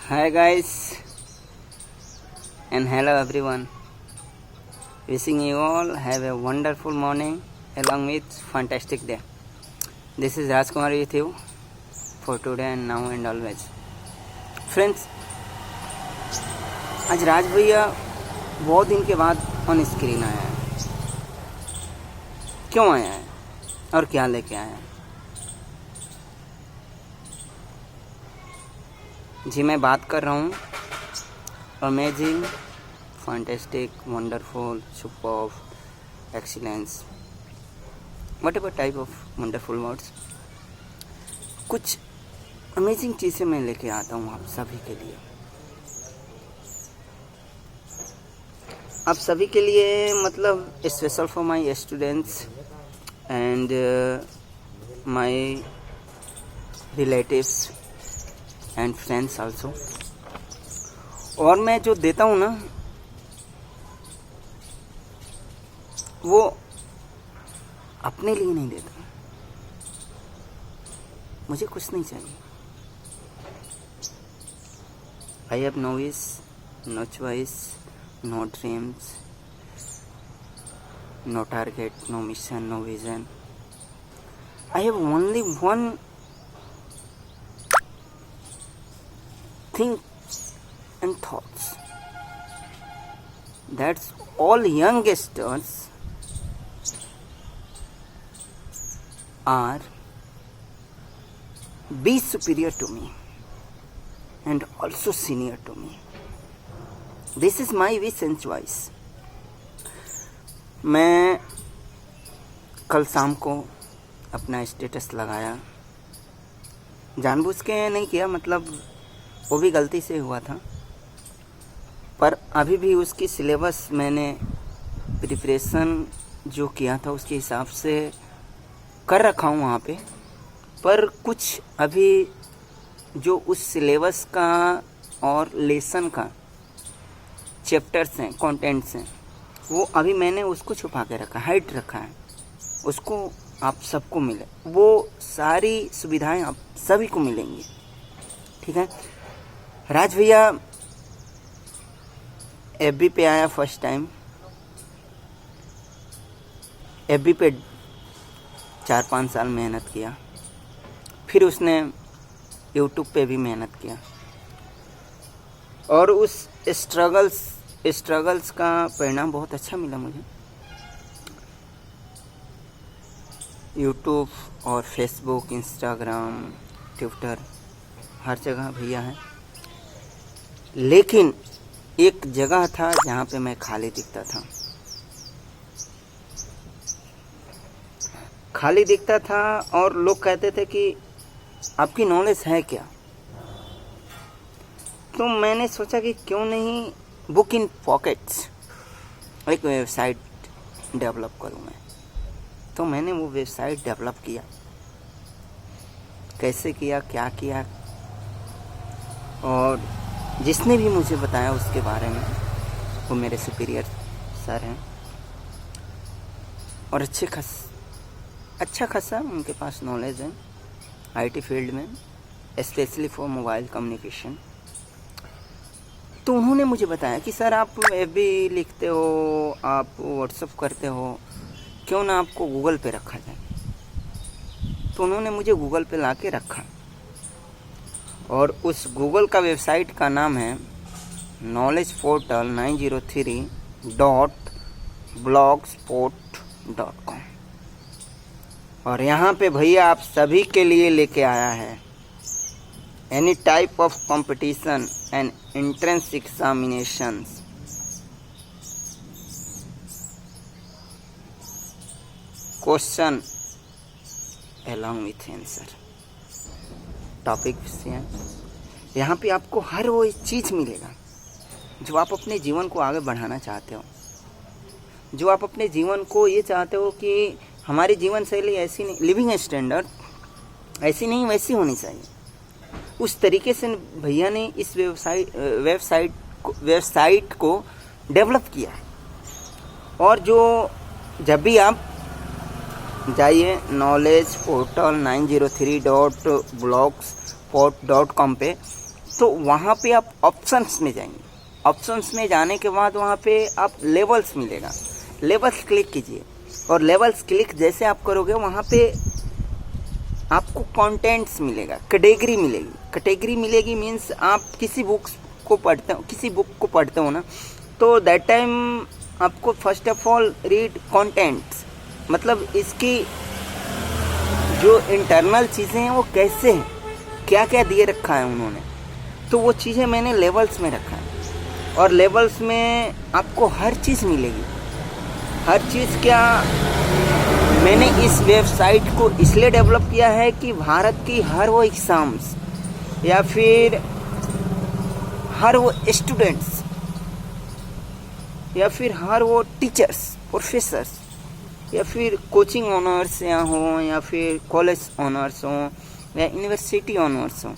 Hi guys and hello everyone. Wishing you all have a wonderful morning along with fantastic day. This is Rajkumar with you for today and now and always. Friends, आज राज भैया बहुत दिन के बाद on screen आया है. क्यों आया है और क्या लेके आया है? जी मैं बात कर रहा हूँ amazing, fantastic, wonderful, superb, excellence, whatever type of wonderful words. कुछ अमेजिंग चीज़ें मैं लेके आता हूँ आप सभी के लिए. आप सभी के लिए मतलब special for my students and my relatives and friends also. और मैं जो देता हूँ ना वो अपने लिए नहीं देता. मुझे कुछ नहीं चाहिए. I have no wish, no choice, no dreams, no target, no mission, no vision. I have only one think and thoughts. That's all youngsters are be superior to me and also senior to me. This is my wish and choice. मैं कल शाम को अपना status लगाया. जानबूझ के नहीं किया, मतलब वो भी गलती से हुआ था. पर अभी भी उसकी सिलेबस मैंने प्रिपरेशन जो किया था उसके हिसाब से कर रखा हूँ वहाँ पे. पर कुछ अभी जो उस सिलेबस का और लेसन का चैप्टर्स हैं, कंटेंट्स हैं, वो अभी मैंने उसको छुपा के रखा, हाइड रखा है. उसको आप सबको मिले, वो सारी सुविधाएं आप सभी को मिलेंगी. ठीक है. राज भैया एफबी पे आया फर्स्ट टाइम. एफबी पे 4-5 साल मेहनत किया. फिर उसने यूट्यूब पे भी मेहनत किया और उस स्ट्रगल्स का परिणाम बहुत अच्छा मिला मुझे. यूट्यूब और फेसबुक, इंस्टाग्राम, ट्विटर, हर जगह भैया है. लेकिन एक जगह था जहाँ पे मैं खाली दिखता था. खाली दिखता था और लोग कहते थे कि आपकी नॉलेज है क्या. तो मैंने सोचा कि क्यों नहीं बुक इन पॉकेट्स एक वेबसाइट डेवलप करूँ मैं. तो मैंने वो वेबसाइट डेवलप किया. कैसे किया, क्या किया, और जिसने भी मुझे बताया उसके बारे में वो मेरे सुपीरियर सर हैं और अच्छा खासा उनके पास नॉलेज है आईटी फील्ड में, स्पेशली फॉर मोबाइल कम्युनिकेशन. तो उन्होंने मुझे बताया कि सर आप एफबी लिखते हो, आप व्हाट्सएप करते हो, क्यों ना आपको गूगल पे रखा जाए. तो उन्होंने मुझे गूगल पे ला के रखा और उस गूगल का वेबसाइट का नाम है knowledgeportal903.blogspot.com. और यहाँ पे भैया आप सभी के लिए लेके आया है any type of competition and entrance examinations. Question along with answer. Topic से यहाँ पे आपको हर वो चीज़ मिलेगा जो आप अपने जीवन को आगे बढ़ाना चाहते हो, जो आप अपने जीवन को ये चाहते हो कि हमारी जीवन शैली ऐसी नहीं, लिविंग स्टैंडर्ड ऐसी नहीं वैसी होनी चाहिए. उस तरीके से भैया ने इस वेबसाइट को डेवलप किया. और जो जब भी आप जाइए knowledgeportal903.blogspot.com पे, तो वहाँ पे आप ऑप्शंस में जाएंगे, ऑप्शंस में जाने के बाद वहाँ पे आप लेवल्स मिलेगा, लेवल्स क्लिक कीजिए और लेवल्स क्लिक जैसे आप करोगे वहाँ पे आपको कंटेंट्स मिलेगा, कैटेगरी मिलेगी। कैटेगरी मिलेगी मीन्स आप किसी बुक को पढ़ते हो ना, तो दैट टाइम आपको first of all read contents, मतलब इसकी जो इंटरनल चीज़ें हैं वो कैसे हैं, क्या क्या दिए रखा है उन्होंने, तो वो चीज़ें मैंने लेवल्स में रखा है। और लेवल्स में आपको हर चीज़ मिलेगी, हर चीज़। क्या मैंने इस वेबसाइट को इसलिए डेवलप किया है कि भारत की हर वो एग्ज़ाम्स या फिर हर वो स्टूडेंट्स या फिर हर वो टीचर्स, प्रोफेसर्स या फिर कोचिंग ऑनर्स या हो या फिर कॉलेज ऑनर्स हो या यूनिवर्सिटी ऑनर्स हो,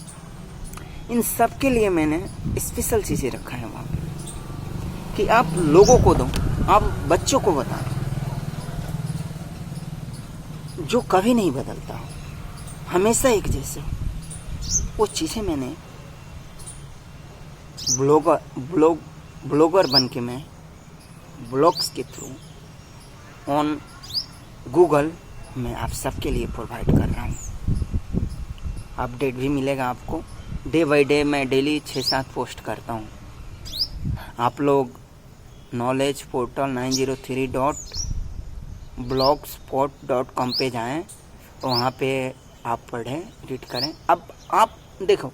इन सब के लिए मैंने स्पेशल चीज़ें रखा है वहाँ पे कि आप लोगों को दो, आप बच्चों को बताओ, जो कभी नहीं बदलता हो, हमेशा एक जैसे हो। वो चीज़ें मैंने ब्लॉगर बन के मैं ब्लॉग्स के थ्रू ऑन गूगल मैं आप सबके लिए प्रोवाइड कर रहा हूँ। अपडेट भी मिलेगा आपको, डे बाई डे मैं डेली 6-7 पोस्ट करता हूँ। आप लोग नॉलेज पोर्टल 903.blogspot.com पे जाएं, वहाँ पे आप पढ़ें, रीड करें। अब आप देखो,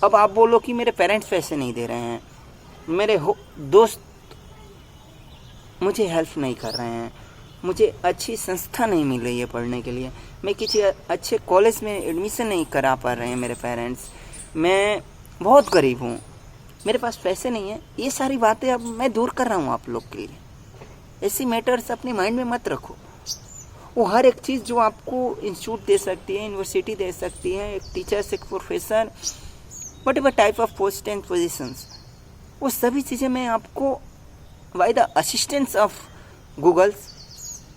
अब आप बोलो कि मेरे पेरेंट्स पैसे नहीं दे रहे हैं, मेरे दोस्त मुझे हेल्प नहीं कर रहे हैं, मुझे अच्छी संस्था नहीं मिल रही है पढ़ने के लिए, मैं किसी अच्छे कॉलेज में एडमिशन नहीं करा पा रहे हैं मेरे पेरेंट्स, मैं बहुत गरीब हूँ, मेरे पास पैसे नहीं है, ये सारी बातें अब मैं दूर कर रहा हूँ आप लोग के लिए। ऐसी मैटर्स अपने माइंड में मत रखो। वो हर एक चीज़ जो आपको इंस्टीट्यूट दे सकती है, यूनिवर्सिटी दे सकती है, एक टीचर्स, एक professor, whatever type of post and positions, वो सभी चीज़ें मैं आपको by the assistance of Googles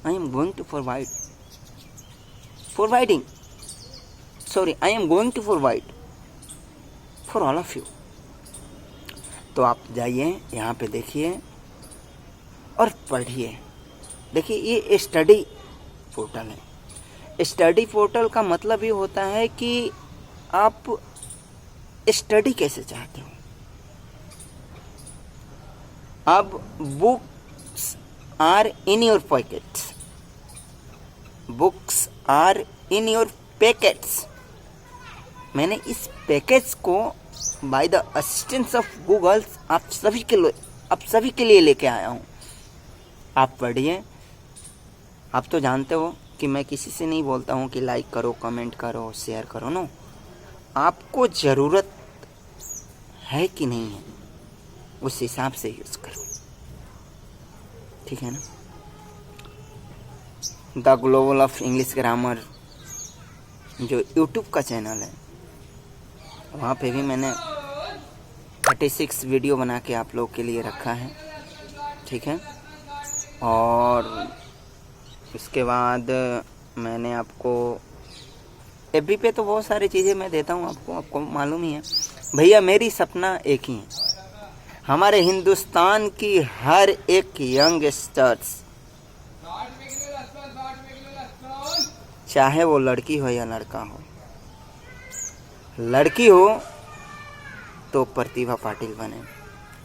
I am going to provide for all of you। तो आप जाइए, यहाँ पे देखिए और पढ़िए। देखिए ये स्टडी पोर्टल है। स्टडी पोर्टल का मतलब ये होता है कि आप स्टडी कैसे चाहते हो। अब books are in your pockets, books are in your packets. मैंने इस पैकेट्स को by the assistance of Google आप सभी के लिए लेके आया हूँ। आप पढ़िए। आप तो जानते हो कि मैं किसी से नहीं बोलता हूँ कि लाइक करो, कमेंट करो, शेयर करो। नो, आपको ज़रूरत है कि नहीं है, उस हिसाब से यूज़ करो, ठीक है ना। The global of English grammar जो यूट्यूब का चैनल है, वहाँ पे भी मैंने 36 वीडियो बना के आप लोग के लिए रखा है, ठीक है। और उसके बाद मैंने आपको एफबी पे तो बहुत सारी चीज़ें मैं देता हूँ, आपको मालूम ही है भैया। मेरी सपना एक ही है, हमारे हिंदुस्तान की हर एक यंगस्टर्स, चाहे वो लड़की हो या लड़का हो, लड़की हो तो प्रतिभा पाटिल बने,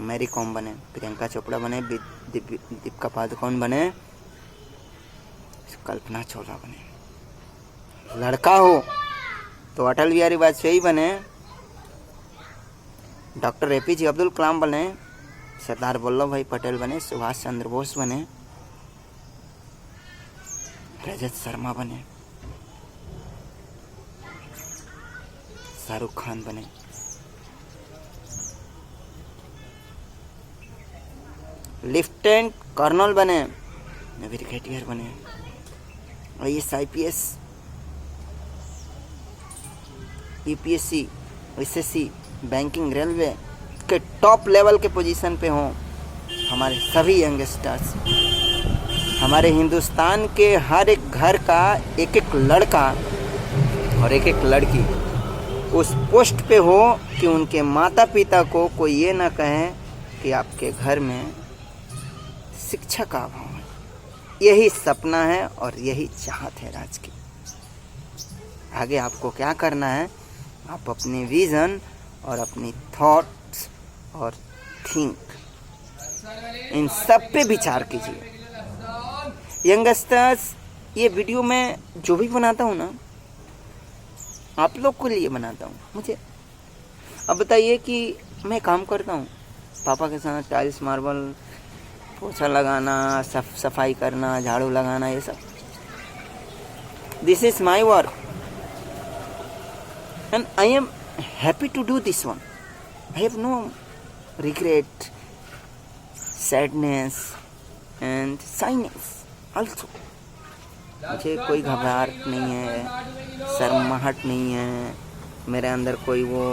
मैरी कॉम बने, प्रियंका चोपड़ा बने, दीपिका पादुकोण बने, कल्पना चावला बने। लड़का हो तो अटल बिहारी वाजपेयी बने, डॉक्टर APJ अब्दुल कलाम बने, सरदार वल्लभ भाई पटेल बने, सुभाष चंद्र बोस बने, रजत शर्मा बने, शाहरुख खान बने, लेफ्टिनेंट कर्नल बने, ब्रिगेडियर बने, IAS IPS UPSC SSC banking, railway के टॉप लेवल के पोजीशन पे हों हमारे सभी यंगस्टर्स। हमारे हिंदुस्तान के हर एक घर का एक एक लड़का और एक एक लड़की उस पोस्ट पे हो कि उनके माता पिता को कोई ये ना कहे कि आपके घर में शिक्षा का अभाव है। यही सपना है और यही चाहत है राज की। आगे आपको क्या करना है, आप अपने विजन और अपनी थॉट्स और थिंक इन सब पे विचार कीजिए। यंगस्टर्स, ये वीडियो मैं जो भी बनाता हूँ ना, आप लोग के लिए बनाता हूँ। मुझे अब बताइए कि मैं काम करता हूँ पापा के साथ, टाइल्स मार्बल पोछा लगाना, सफाई करना, झाड़ू लगाना, ये सब। This is my work and I am happy to do this one. I have no regret, sadness and shyness also. मुझे कोई घबराहट नहीं है, शर्माहट नहीं है, मेरे अंदर कोई वो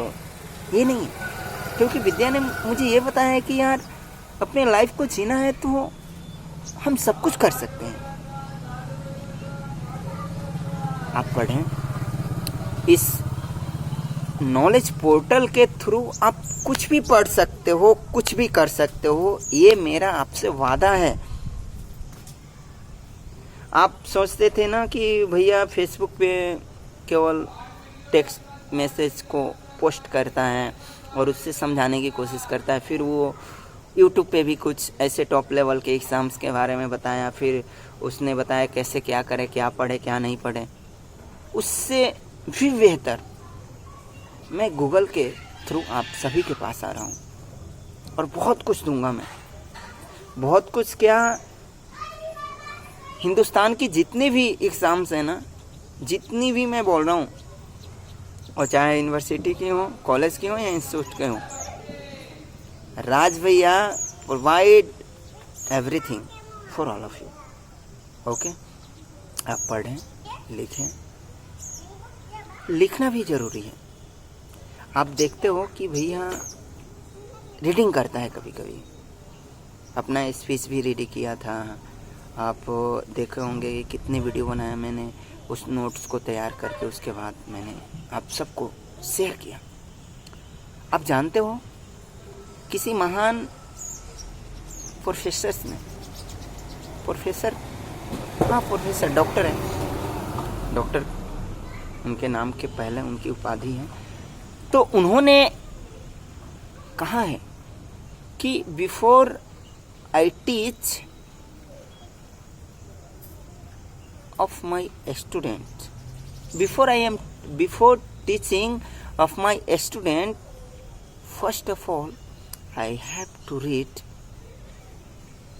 ये नहीं है, क्योंकि विद्या ने मुझे ये बताया है कि यार अपने लाइफ को जीना है तो हम सब कुछ कर सकते हैं। आप पढ़ें, इस नॉलेज पोर्टल के थ्रू आप कुछ भी पढ़ सकते हो, कुछ भी कर सकते हो, ये मेरा आपसे वादा है। आप सोचते थे ना कि भैया फेसबुक पे केवल टेक्स्ट मैसेज को पोस्ट करता है और उससे समझाने की कोशिश करता है, फिर वो यूट्यूब पे भी कुछ ऐसे टॉप लेवल के एग्ज़ाम्स के बारे में बताया, फिर उसने बताया कैसे क्या करे, क्या पढ़े क्या नहीं पढ़े। उससे भी बेहतर मैं गूगल के थ्रू आप सभी के पास आ रहा हूँ और बहुत कुछ दूंगा। मैं बहुत कुछ क्या, हिंदुस्तान की जितनी भी एग्ज़ाम्स हैं ना, जितनी भी मैं बोल रहा हूँ, और चाहे यूनिवर्सिटी की हो, कॉलेज की हो या इंस्टीट्यूट के हो, राज भैया provide everything for all of you. Okay, आप पढ़ें, लिखें, लिखना भी ज़रूरी है। आप देखते हो कि भैया रीडिंग करता है कभी कभी, अपना स्पीच भी रेडी किया था। आप देखे होंगे कि कितने वीडियो बनाया मैंने, उस नोट्स को तैयार करके उसके बाद मैंने आप सबको शेयर किया। आप जानते हो किसी महान प्रोफेसर डॉक्टर है, डॉक्टर उनके नाम के पहले उनकी उपाधि है, तो उन्होंने कहा है कि before I teach of my student, before teaching of my student, first of all I have to read।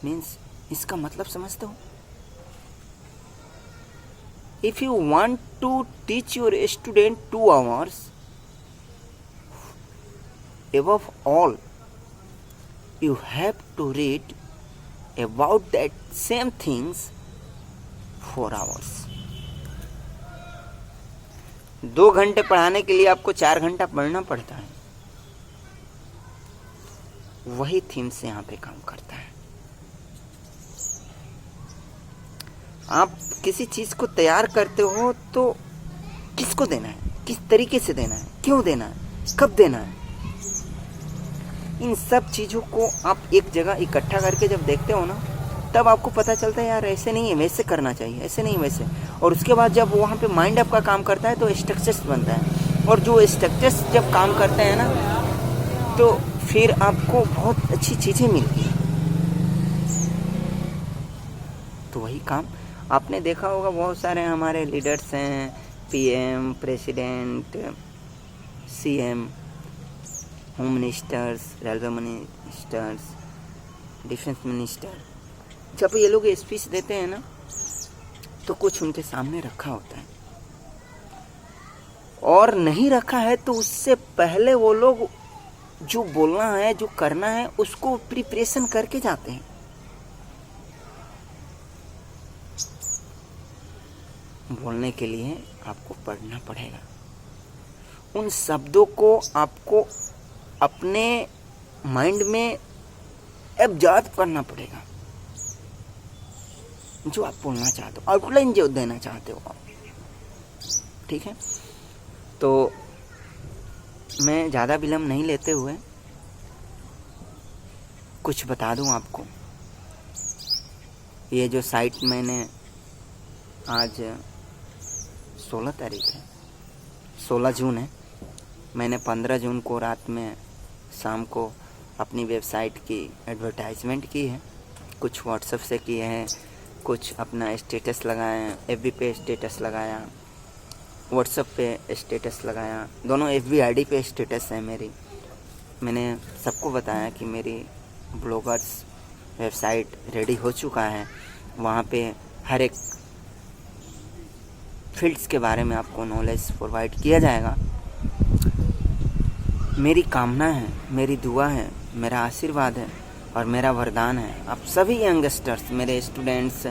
means इसका मतलब समझते हो? if you want to teach your student 2 hours, above all you have to read about that same things 4 hours। 2 घंटे पढ़ाने के लिए आपको 4 घंटा पढ़ना पड़ता है। वही थीम से यहाँ पे काम करता है। आप किसी चीज को तैयार करते हो तो किसको देना है, किस तरीके से देना है, क्यों देना है, कब देना है, इन सब चीजों को आप एक जगह इकट्ठा करके जब देखते हो ना, तब आपको पता चलता है यार ऐसे नहीं है, वैसे करना चाहिए, ऐसे नहीं वैसे। और उसके बाद जब वहाँ पे माइंड आपका काम करता है तो स्ट्रक्चर्स बनता है, और जो स्ट्रक्चर्स जब काम करते हैं ना, तो फिर आपको बहुत अच्छी चीज़ें मिलती हैं। तो वही काम आपने देखा होगा, बहुत सारे हमारे लीडर्स हैं, PM, president, CM, home ministers, railway ministers, defence minister, जब ये लोग स्पीच देते हैं ना, तो कुछ उनके सामने रखा होता है, और नहीं रखा है तो उससे पहले वो लोग जो बोलना है, जो करना है, उसको प्रिपरेशन करके जाते हैं। बोलने के लिए आपको पढ़ना पड़ेगा, उन शब्दों को आपको अपने माइंड में एब्जॉर्ब करना पड़ेगा, जो आप बोलना चाहते हो, आउटलाइन जो देना चाहते हो आप। ठीक है, तो मैं ज़्यादा विलम्ब नहीं लेते हुए कुछ बता दूं आपको। ये जो साइट मैंने आज 16 तारीख है, 16 जून है, मैंने 15 जून को रात में शाम को अपनी वेबसाइट की एडवर्टाइजमेंट की है। कुछ व्हाट्सएप से किए हैं, कुछ अपना स्टेटस लगाया, एफबी पे स्टेटस लगाया, व्हाट्सएप पे स्टेटस लगाया, दोनों एफबी आईडी पे स्टेटस है मेरी। मैंने सबको बताया कि मेरी ब्लॉगर्स वेबसाइट रेडी हो चुका है, वहाँ पे हर एक फील्ड्स के बारे में आपको नॉलेज प्रोवाइड किया जाएगा। मेरी कामना है, मेरी दुआ है, मेरा आशीर्वाद है और मेरा वरदान है, आप सभी यंगस्टर्स, मेरे स्टूडेंट्स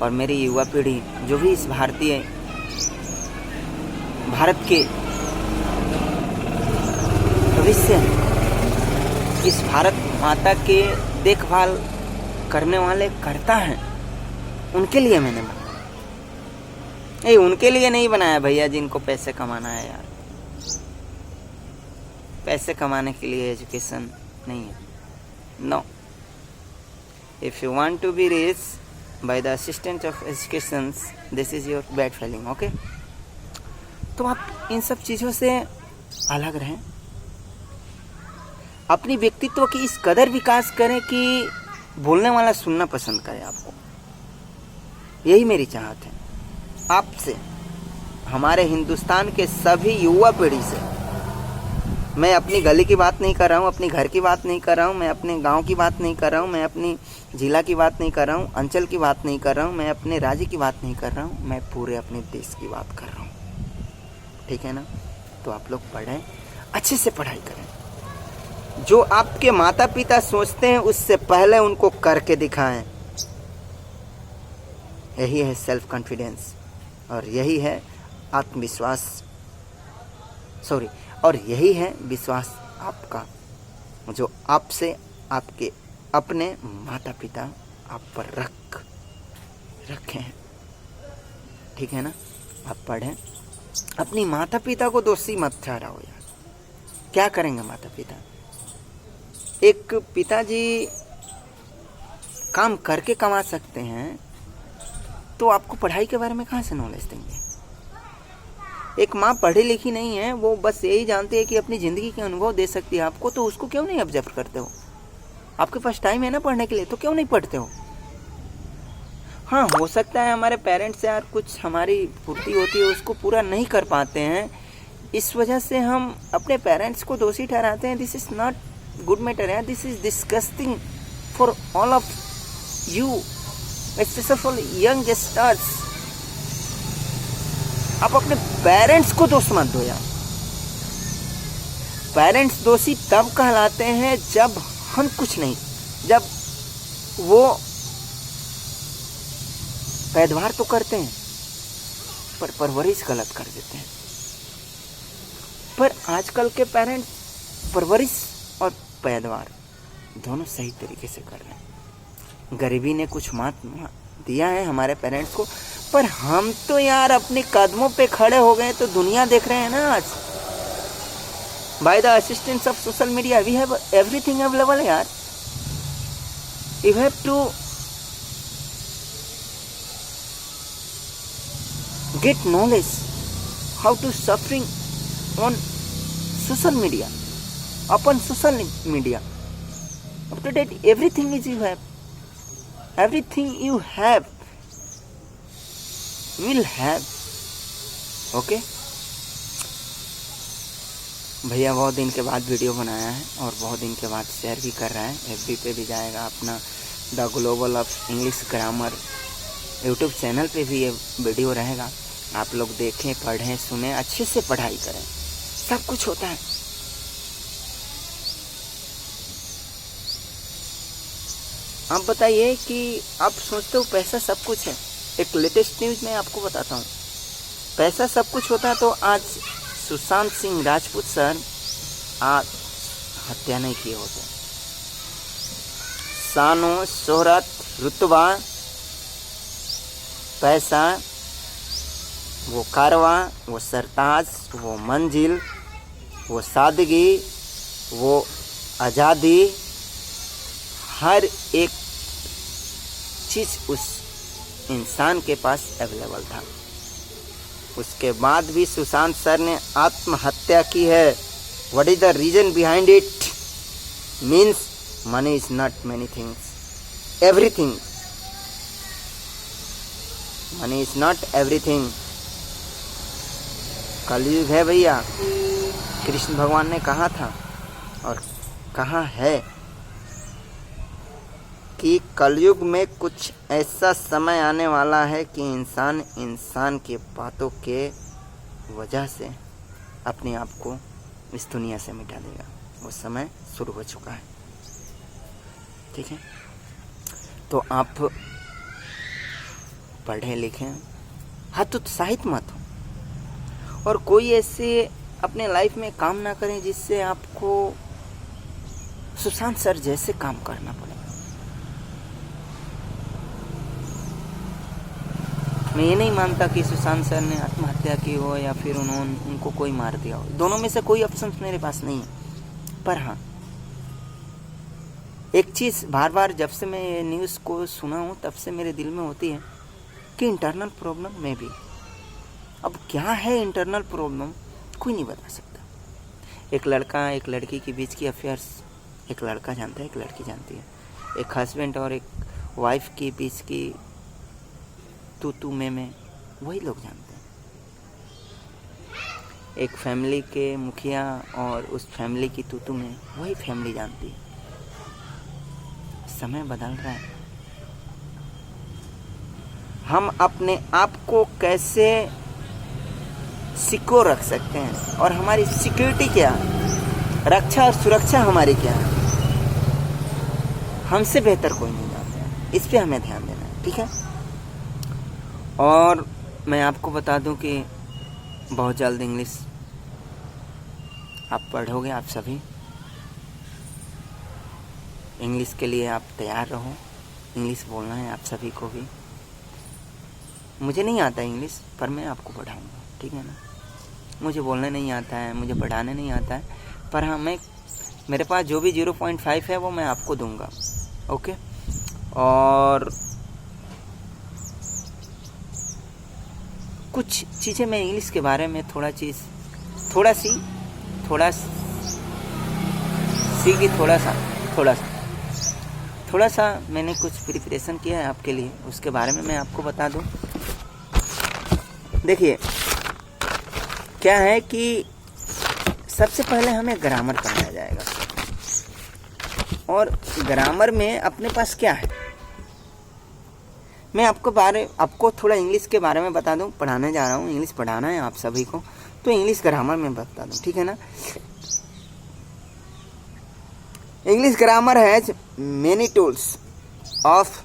और मेरी युवा पीढ़ी जो भी इस भारत के भविष्य, इस भारत माता के देखभाल करने वाले करता है, उनके लिए मैंने बनाया। नहीं, उनके लिए नहीं बनाया भैया जिनको पैसे कमाना है यार। पैसे कमाने के लिए एजुकेशन नहीं है। No, if you want to be rich by the assistant of education, this is your bad feeling. Okay, तो आप इन सब चीज़ों से अलग रहें, अपनी व्यक्तित्व की इस कदर विकास करें कि बोलने वाला सुनना पसंद करे आपको। यही मेरी चाहत है आपसे, हमारे हिंदुस्तान के सभी युवा पीढ़ी से। मैं अपनी गली की बात नहीं कर रहा हूँ, अपनी घर की बात नहीं कर रहा हूँ, मैं अपने गांव की बात नहीं कर रहा हूँ, मैं अपनी जिला की बात नहीं कर रहा हूँ, अंचल की बात नहीं कर रहा हूँ, मैं अपने राज्य की बात नहीं कर रहा हूँ, मैं पूरे अपने देश की बात कर रहा हूँ। ठीक है ना? तो आप लोग पढ़ें, अच्छे से पढ़ाई करें। जो आपके माता पिता सोचते हैं उससे पहले उनको करके दिखाएं। यही है सेल्फ कॉन्फिडेंस और यही है आत्मविश्वास, और यही है विश्वास आपका, जो आपसे आपके अपने माता पिता आप पर रखे हैं। ठीक है ना? आप पढ़ें, अपनी माता पिता को दोषी मत ठहराओ यार। क्या करेंगे माता पिता? एक पिताजी काम करके कमा सकते हैं तो आपको पढ़ाई के बारे में कहाँ से नॉलेज देंगे? एक माँ पढ़ी लिखी नहीं है, वो बस यही जानती है कि अपनी ज़िंदगी के अनुभव दे सकती है आपको, तो उसको क्यों नहीं ऑब्जर्व करते हो? आपके पास टाइम है ना पढ़ने के लिए, तो क्यों नहीं पढ़ते हो? हाँ, हो सकता है हमारे पेरेंट्स यार कुछ हमारी पूर्ति होती है उसको पूरा नहीं कर पाते हैं, इस वजह से हम अपने पेरेंट्स को दोषी ठहराते हैं। This is not good matter यार, this is disgusting for all of you, specially for youngsters. आप अपने पेरेंट्स को दोष मत दो यार। पेरेंट्स दोषी तब कहलाते हैं जब हम कुछ नहीं, जब वो पैदावार तो करते हैं पर परवरिश गलत कर देते हैं। पर आजकल के पेरेंट्स परवरिश और पैदावार दोनों सही तरीके से कर रहे हैं। गरीबी ने कुछ मात दिया है हमारे पेरेंट्स को, पर हम तो यार अपने कदमों पे खड़े हो गए तो दुनिया देख रहे हैं ना आज। By the assistance of social media we have everything available यार। You have to get knowledge how to suffering on social media, upon social media. Up to date everything is you have, everything you have will have. Okay, भैया बहुत दिन के बाद video बनाया है और बहुत दिन के बाद शेयर भी कर रहा है, एफबी पे भी जाएगा, अपना the global of English grammar YouTube channel पे भी ये वीडियो रहेगा। आप लोग देखें, पढ़ें, सुने, अच्छे से पढ़ाई करें, सब कुछ होता है। आप बताइए कि आप सोचते हो पैसा सब कुछ है। एक लेटेस्ट न्यूज़ मैं आपको बताता हूँ, पैसा सब कुछ होता है तो आज सुशांत सिंह राजपूत सर आज हत्या नहीं किए होते। शानो, शोहरत, रुतबा, पैसा, वो कारवा, वो सरताज, वो मंजिल, वो सादगी, वो आज़ादी, हर एक चीज़ उस इंसान के पास अवेलेबल था। उसके बाद भी सुशांत सर ने आत्महत्या की है। What is the reason behind it? Means money is not many things, everything. Money is not everything. कलयुग है भैया, कृष्ण भगवान ने कहा था और कहा है कि कलयुग में कुछ ऐसा समय आने वाला है कि इंसान के बातों के वजह से अपने आप को इस दुनिया से मिटा देगा। वो समय शुरू हो चुका है। ठीक है, तो आप पढ़ें लिखें, हतोत्साहित मत हो, और कोई ऐसे अपने लाइफ में काम ना करें जिससे आपको सुशांत सर जैसे काम करना पड़े। मैं ये नहीं मानता कि सुशांत सर ने आत्महत्या की हो या फिर उनको कोई मार दिया हो। दोनों में से कोई ऑप्शन मेरे पास नहीं है। पर हाँ, एक चीज़ बार बार जब से मैं ये न्यूज़ को सुना हूँ तब से मेरे दिल में होती है कि इंटरनल प्रॉब्लम में भी। अब क्या है इंटरनल प्रॉब्लम, कोई नहीं बता सकता। एक लड़का एक लड़की के बीच की अफेयर्स एक लड़का जानता है, एक लड़की जानती है। एक हस्बैंड और एक वाइफ के बीच की तू में वही लोग जानते हैं। एक फैमिली के मुखिया और उस फैमिली की तू में वही फैमिली जानती है। समय बदल रहा है। हम अपने आप को कैसे सिक्योर रख सकते हैं और हमारी सिक्योरिटी क्या है, रक्षा और सुरक्षा हमारी क्या है, हमसे बेहतर कोई नहीं जानता है। इस पे हमें ध्यान देना है। ठीक है, और मैं आपको बता दूं कि बहुत जल्द इंग्लिश आप पढ़ोगे। आप सभी इंग्लिश के लिए आप तैयार रहो। इंग्लिश बोलना है आप सभी को भी। मुझे नहीं आता इंग्लिश, पर मैं आपको पढ़ाऊंगा। ठीक है ना, मुझे बोलने नहीं आता है, मुझे पढ़ाने नहीं आता है, पर हाँ, मेरे पास जो भी 0.5 है वो मैं आपको दूंगा। ओके, और कुछ चीज़ें मैं इंग्लिश के बारे में थोड़ा सा मैंने कुछ प्रिपरेशन किया है आपके लिए, उसके बारे में मैं आपको बता दूं। देखिए क्या है कि सबसे पहले हमें ग्रामर पढ़ाया जाएगा, और ग्रामर में अपने पास क्या है, मैं आपको थोड़ा इंग्लिश के बारे में बता दूं। पढ़ाने जा रहा हूँ, इंग्लिश पढ़ाना है आप सभी को, तो इंग्लिश ग्रामर में बता दूं। ठीक है ना। English grammar has many tools of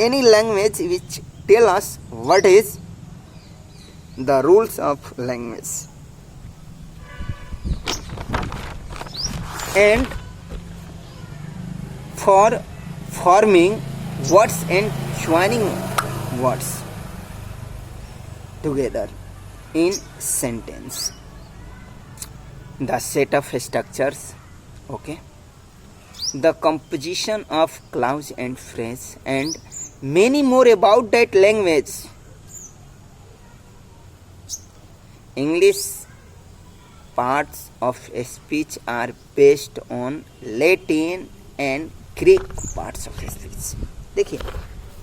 any language which tell us what is the rules of language and for forming words and joining words together in sentence, the set of structures, okay, the composition of clause and phrase, and many more about that language. English parts of speech are based on Latin and Greek parts of speech. देखिए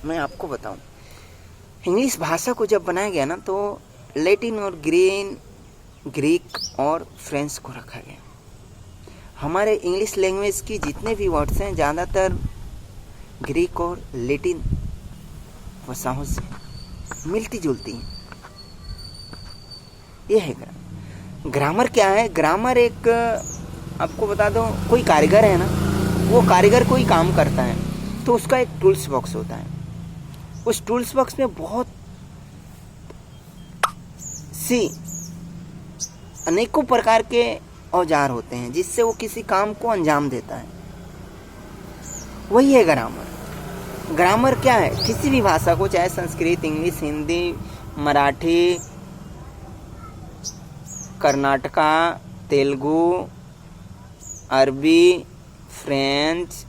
मैं आपको बताऊं, English भाषा को जब बनाया गया ना, तो लैटिन और ग्रीक और फ्रेंच को रखा गया। हमारे इंग्लिश लैंग्वेज की जितने भी वर्ड्स हैं ज़्यादातर ग्रीक और लैटिन भाषाओं से मिलती जुलती हैं। ये है ग्रामर। ग्रामर क्या है? ग्रामर एक, आपको बता दो, कोई कारीगर है ना, वो कारीगर कोई काम करता है तो उसका एक टूल्स बॉक्स होता है। उस टूल्स बॉक्स में बहुत सी अनेकों प्रकार के औजार होते हैं जिससे वो किसी काम को अंजाम देता है। वही है ग्रामर। ग्रामर क्या है? किसी भी भाषा को, चाहे संस्कृत, इंग्लिश, हिंदी, मराठी, कर्नाटका, तेलुगु, अरबी, फ्रेंच,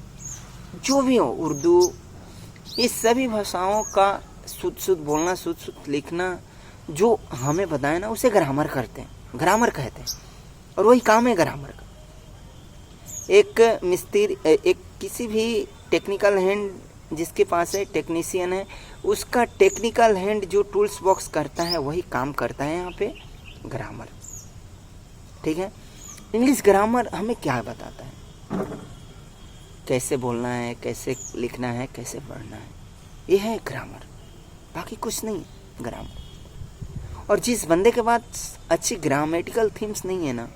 जो भी हो, उर्दू, ये सभी भाषाओं का शुद्ध शुद्ध बोलना, शुद्ध शुद्ध लिखना जो हमें पता है ना, उसे ग्रामर कहते हैं। और वही काम है ग्रामर का। एक मिस्त्री, एक किसी भी टेक्निकल हैंड जिसके पास है, टेक्नीशियन है, उसका टेक्निकल हैंड जो टूल्स बॉक्स करता है वही काम करता है यहाँ पे ग्रामर। ठीक है। इंग्लिश ग्रामर हमें क्या बताता है, कैसे बोलना है, कैसे लिखना है, कैसे पढ़ना है, ये है ग्रामर, बाकी कुछ नहीं है ग्रामर। और जिस बंदे के पास अच्छी ग्रामेटिकल थीम्स नहीं है ना,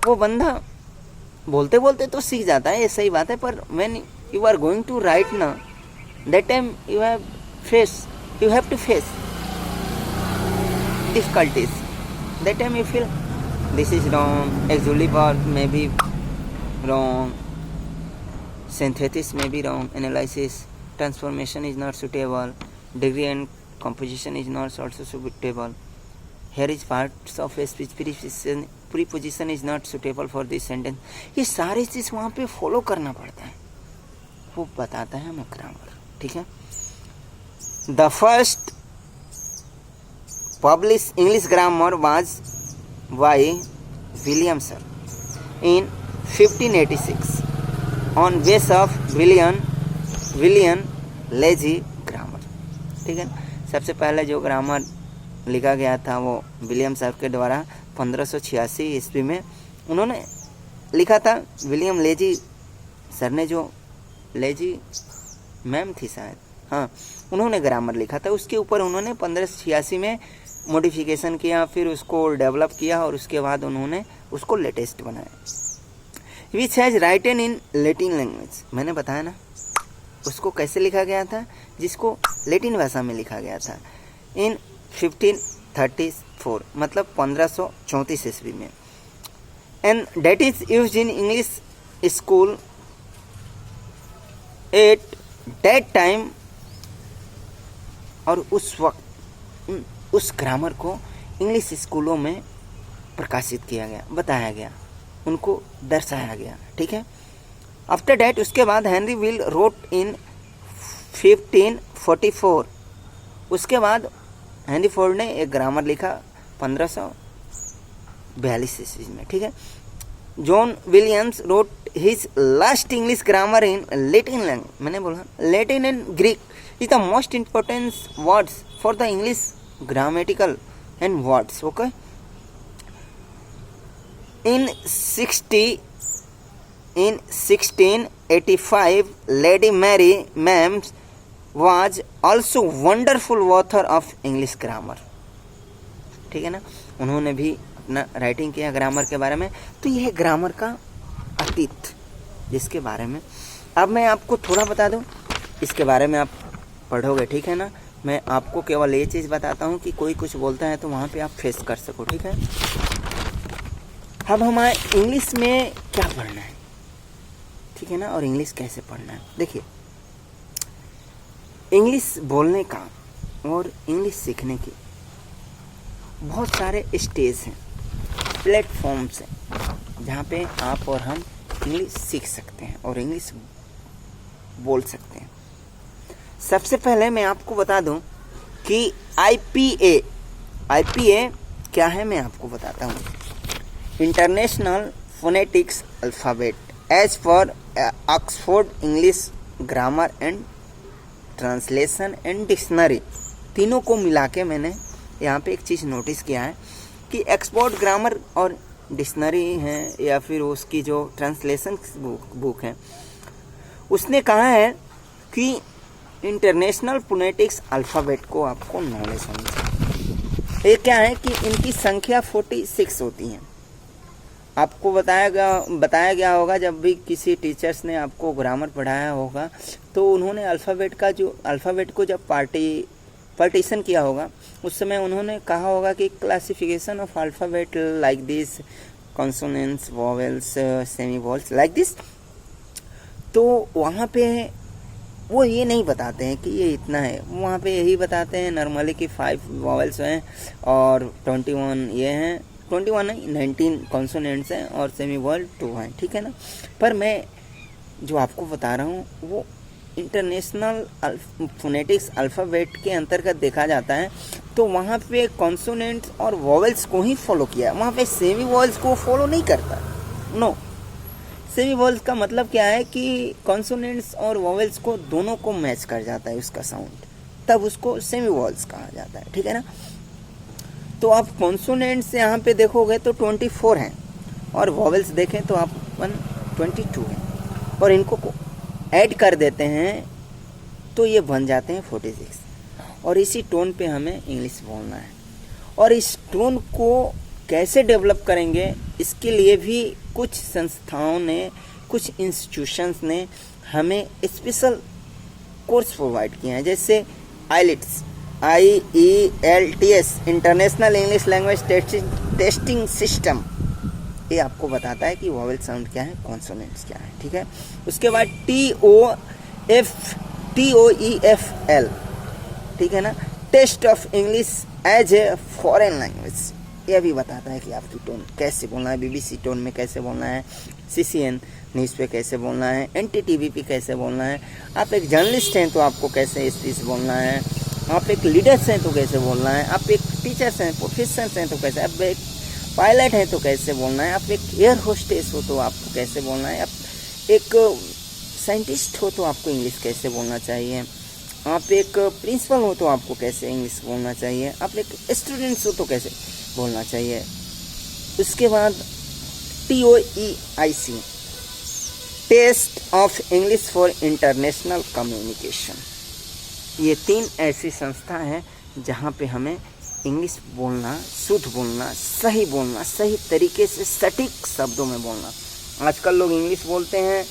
वो बंदा बोलते बोलते तो सीख जाता है, ये सही बात है, पर when you are going to write ना, that time you have to face difficulties. That time you feel this is wrong, actually verb may be wrong, synthesis may be wrong, analysis, transformation is not suitable, degree and composition is not also suitable, here is parts of a speech, preposition is not suitable for this sentence। ये सारी चीज़ वहाँ पे follow करना पड़ता है, वो बताता है हमें ग्रामर। ठीक है। The first publish English grammar was by William sir in 1586 on base of William lazy grammar. ठीक है। सबसे पहले जो ग्रामर लिखा गया था वो विलियम सर के द्वारा 1586 ईस्वी में उन्होंने लिखा था। विलियम लेजी सर ने, जो लेजी मैम थी शायद, हाँ, उन्होंने ग्रामर लिखा था। उसके ऊपर उन्होंने 1586 में मॉडिफिकेशन किया, फिर उसको डेवलप किया और उसके बाद उन्होंने उसको लेटेस्ट बनाया। Which has written in Latin language, मैंने बताया ना उसको कैसे लिखा गया था, जिसको लैटिन भाषा में लिखा गया था इन 1534, मतलब 1534 ईस्वी में। And date is used in English school at that time. और उस वक्त उस ग्रामर को इंग्लिश स्कूलों में प्रकाशित किया गया, बताया गया, उनको दर्शाया गया। ठीक है। आफ्टर डैट, उसके बाद हेनरी विल रोट इन 1544। उसके बाद हेनरी फोर्ड ने एक ग्रामर लिखा 1542 ईस्वी में। ठीक है। John Williams road his last English grammar in Latin language, मैंने बोला Latin and Greek is the most important words for the English grammatical and words. Okay. In 1685, Lady Mary Mams was also wonderful author of English grammar। ठीक है ना, उन्होंने भी अपना writing किया grammar के बारे में। तो यह ग्रामर का अतीत, जिसके बारे में अब मैं आपको थोड़ा बता दूं, इसके बारे में आप पढ़ोगे। ठीक है ना, मैं आपको केवल ये चीज़ बताता हूँ कि कोई कुछ बोलता है तो वहाँ पे आप फेस कर सको। ठीक है। अब हमारे इंग्लिश में क्या पढ़ना है, ठीक है ना, और इंग्लिश कैसे पढ़ना है। देखिए, इंग्लिश बोलने का और इंग्लिश सीखने के बहुत सारे स्टेज हैं, प्लेटफॉर्म्स हैं, जहाँ पे आप और हम इंग्लिश सीख सकते हैं और इंग्लिश बोल सकते हैं। सबसे पहले मैं आपको बता दूं कि IPA क्या है, मैं आपको बताता हूँ। International phonetics alphabet as per Oxford English grammar and translation and dictionary, तीनों को मिला के मैंने यहाँ पे एक चीज़ नोटिस किया है कि एक्सपोर्ट ग्रामर और डिक्शनरी है या फिर उसकी जो ट्रांसलेशन बुक है, उसने कहा है कि इंटरनेशनल फोनेटिक्स अल्फ़ाबेट को आपको नॉलेज होनी चाहिए। ये क्या है कि इनकी संख्या 46 होती हैं। आपको बताया गया होगा, जब भी किसी टीचर्स ने आपको ग्रामर पढ़ाया होगा तो उन्होंने अल्फ़ाबेट को जब पार्टीशन किया होगा, उस समय उन्होंने कहा होगा कि classification of alphabet like this, consonants, vowels, semi vowels like this. तो वहाँ पे वो ये नहीं बताते हैं कि ये इतना है, वहाँ पे यही बताते हैं नॉर्मली कि 5 वॉवेल्स हैं और 21 ये हैं 21 नहीं, 19 कॉन्सोनेंट्स हैं और सेमी वॉवल 2 हैं, ठीक है ना। पर मैं जो आपको बता रहा हूँ वो इंटरनेशनल फोनेटिक्स अल्फ़ाबेट के अंतर्गत देखा जाता है, तो वहाँ पे कॉन्सोनेंट्स और वॉवल्स को ही फॉलो किया, वहाँ पे सेमी वॉवल्स को फॉलो नहीं करता। नो, सेमी वॉवल्स का मतलब क्या है कि कॉन्सोनेंट्स और वॉवल्स को दोनों को मैच कर जाता है उसका साउंड, तब उसको सेमी वॉवल्स कहा जाता है, ठीक है ना। तो आप कॉन्सोनेंट्स यहाँ पे देखोगे तो 24 हैं और वॉवल्स देखें तो आप 122 हैं, और इनको ऐड कर देते हैं तो ये बन जाते हैं 46। और इसी टोन पे हमें इंग्लिश बोलना है। और इस टोन को कैसे डेवलप करेंगे, इसके लिए भी कुछ संस्थाओं ने, कुछ इंस्टीट्यूशंस ने हमें स्पेशल कोर्स प्रोवाइड किए हैं, जैसे IELTS, IELTS international English language testing system. ये आपको बताता है कि वॉवल साउंड क्या है, कॉन्सोनेंट्स क्या है, ठीक है। उसके बाद TOEFL, ठीक है ना, test of English as a foreign language. यह भी बताता है कि आपकी टोन कैसे बोलना है, BBC टोन में कैसे बोलना है, CCN न्यूज़ पे कैसे बोलना है, NTTV पे कैसे बोलना है। आप एक जर्नलिस्ट हैं तो आपको कैसे स्पीच बोलना है, आप एक लीडर्स हैं तो कैसे बोलना है, आप एक टीचर्स हैं, प्रोफेसर्स हैं तो कैसे, आप एक पायलट हैं तो कैसे बोलना है, आप एक एयर होस्टेस हो तो आपको कैसे बोलना है, आप एक साइंटिस्ट हो तो आपको इंग्लिश कैसे बोलना चाहिए, आप एक प्रिंसिपल हो तो आपको कैसे इंग्लिश बोलना चाहिए, आप एक स्टूडेंट्स हो तो कैसे बोलना चाहिए। उसके बाद TOEIC, test of English for international communication. ये 3 ऐसी संस्था हैं जहाँ पे हमें इंग्लिश बोलना, शुद्ध बोलना, सही तरीके से सटीक शब्दों में बोलना। आजकल लोग इंग्लिश बोलते हैं,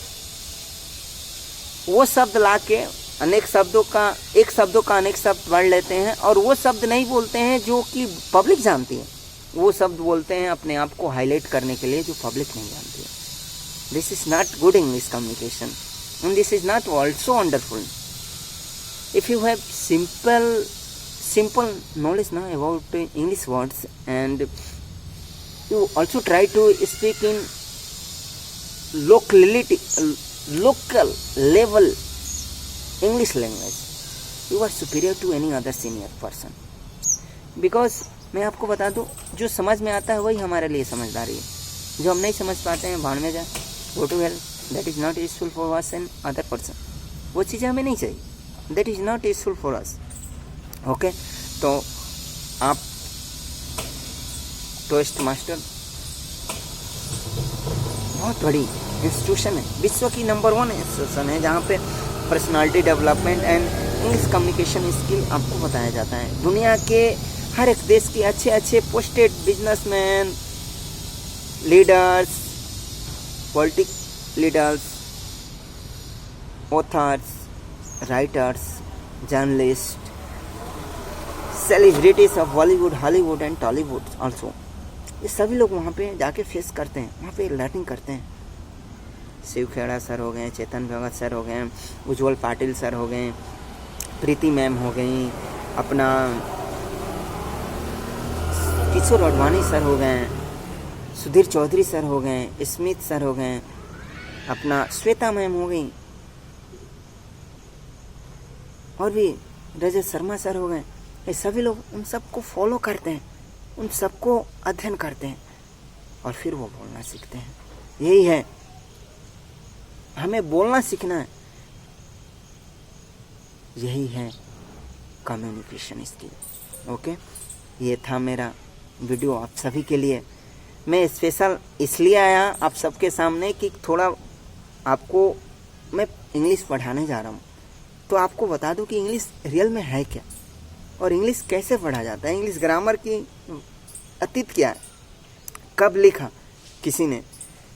वो शब्द ला के अनेक शब्दों का अनेक शब्द पढ़ लेते हैं, और वो शब्द नहीं बोलते हैं जो कि पब्लिक जानती है, वो शब्द बोलते हैं अपने आप को हाईलाइट करने के लिए जो पब्लिक नहीं जानती है। This is not good English communication and this is not also wonderful. If you have simple knowledge now about English words, and you also try to speak in local level English language, you are superior to any other senior person. Because मैं आपको बता दूं, जो समझ में आता है वही हमारे लिए समझदारी है, जो हम नहीं समझ पाते हैं भाड़ में जाए, go to hell, that is not useful for us and other person। वो चीज़ें हमें नहीं चाहिए, that is not useful for us, okay। तो आप टोस्ट मास्टर बहुत बड़ी इंस्टीट्यूशन है, विश्व की नंबर 1 इंस्टीट्यूशन है, जहाँ पे personality development and English communication skill आपको बताया जाता है। दुनिया के हर एक देश के अच्छे posted businessman, leaders, politic leaders, authors, writers, journalist, celebrities of Bollywood, Hollywood and Tollywood also, ये सभी लोग वहाँ पे जाके फेस करते हैं, वहाँ पे लर्निंग करते हैं। शिव खेड़ा सर हो गए, चेतन भगत सर हो गए, उज्जवल पाटिल सर हो गए, प्रीति मैम हो गई, अपना किशोर अडवाणी सर हो गए, सुधीर चौधरी सर हो गए, स्मिथ सर हो गए, अपना श्वेता मैम हो गई, और भी रजत शर्मा सर हो गए। ये सभी लोग उन सबको फॉलो करते हैं, उन सबको अध्ययन करते हैं और फिर वो बोलना सीखते हैं। यही है, हमें बोलना सीखना है, यही है कम्युनिकेशन स्किल। ओके, ये था मेरा वीडियो आप सभी के लिए। मैं स्पेशल इसलिए आया आप सबके सामने कि थोड़ा आपको मैं इंग्लिश पढ़ाने जा रहा हूँ, तो आपको बता दूं कि इंग्लिश रियल में है क्या और इंग्लिश कैसे पढ़ा जाता है, इंग्लिश ग्रामर की अतीत क्या है, कब लिखा किसी ने,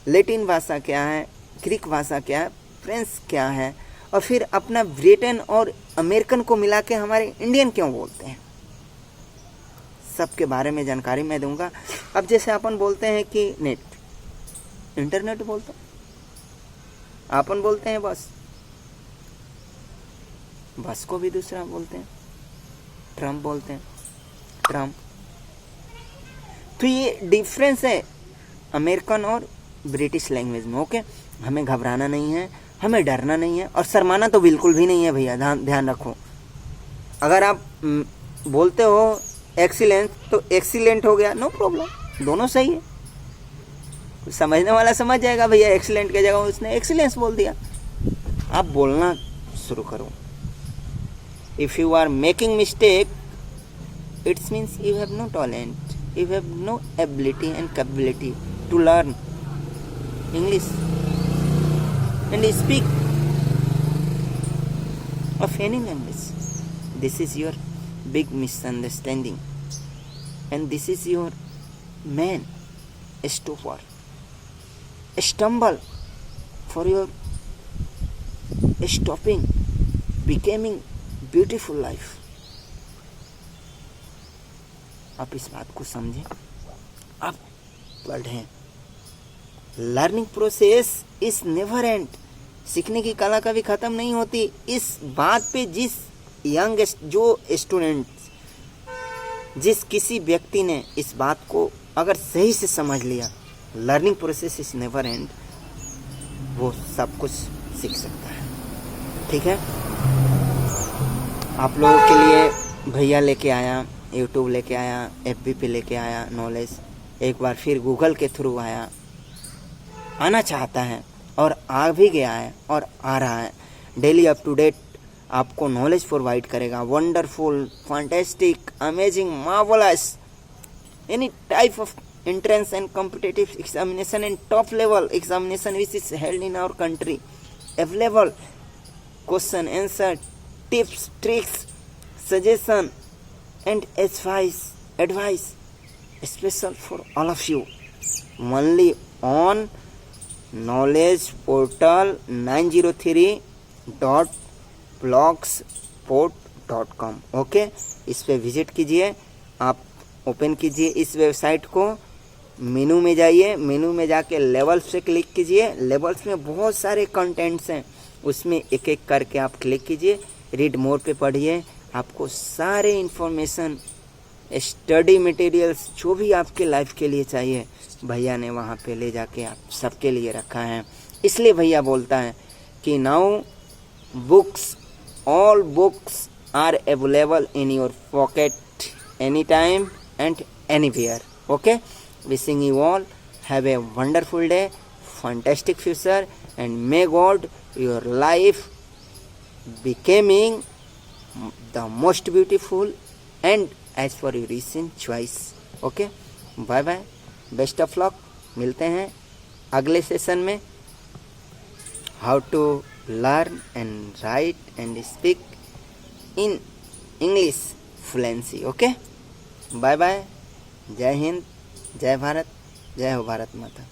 लैटिन भाषा क्या है, ग्रीक भाषा क्या है, फ्रेंच क्या है, और फिर अपना ब्रिटेन और अमेरिकन को मिला के हमारे इंडियन क्यों बोलते हैं, सबके बारे में जानकारी मैं दूंगा। अब जैसे अपन बोलते हैं कि नेट, इंटरनेट बोलते हैं, अपन बोलते हैं बस को भी दूसरा बोलते हैं, ट्रम्प बोलते हैं, ट्रम्प। तो ये डिफरेंस है अमेरिकन और ब्रिटिश लैंग्वेज में। ओके, हमें घबराना नहीं है, हमें डरना नहीं है, और शर्माना तो बिल्कुल भी नहीं है भैया, ध्यान रखो। अगर आप बोलते हो एक्सीलेंस तो एक्सीलेंट हो गया, नो प्रॉब्लम, दोनों सही है। समझने वाला समझ जाएगा भैया, एक्सीलेंट की जगह उसने एक्सीलेंस बोल दिया। आप बोलना शुरू करो। If you are making mistake, it's means you have no talent, you have no ability and capability to learn English and speak of any language. This is your big misunderstanding, and this is your main stopper, stumble for your stopping becoming beautiful life. आप इस बात को समझें, आप पढ़ें। Learning process is never and, सीखने की कला कभी ख़त्म नहीं होती। इस बात पे जिस यंगेस्ट, जो स्टूडेंट, जिस किसी व्यक्ति ने इस बात को अगर सही से समझ लिया, learning process is never and, वो सब कुछ सीख सकता है। ठीक है, आप लोगों के लिए भैया लेके आया, यूट्यूब लेके आया, FB पे लेके आया नॉलेज, एक बार फिर गूगल के थ्रू आया, आना चाहता है और आ भी गया है और आ रहा है। डेली अप टू डेट आपको नॉलेज प्रोवाइड करेगा। Wonderful, fantastic, amazing, marvellous, any type of entrance and competitive examination and top level examination which is held in our country available, question answer, tips, tricks, suggestion and advice special for all of you only on knowledge portal 903.blogspot.com। Okay, इस पे visit कीजिए, आप open कीजिए इस website को, मेनू में जाइए, मेनू में जाके लेवल्स पे क्लिक कीजिए। लेवल्स में बहुत सारे कंटेंट्स हैं, उसमें एक एक करके आप क्लिक कीजिए। रीड मोर पे पढ़िए, आपको सारे इन्फॉर्मेशन, स्टडी मटेरियल्स जो भी आपके लाइफ के लिए चाहिए भैया ने वहाँ पे ले जाके आप सबके लिए रखा है। इसलिए भैया बोलता है कि now books, all books are available in your pocket any time and anywhere. Okay, wishing you all have a wonderful day, fantastic future, and may God your life becoming the most beautiful and as for your recent choice. Okay, bye bye, best of luck। मिलते हैं अगले session में। How to learn and write and speak in English fluency. Okay, bye bye, जय हिंद, जय भारत, जय हो भारत माता।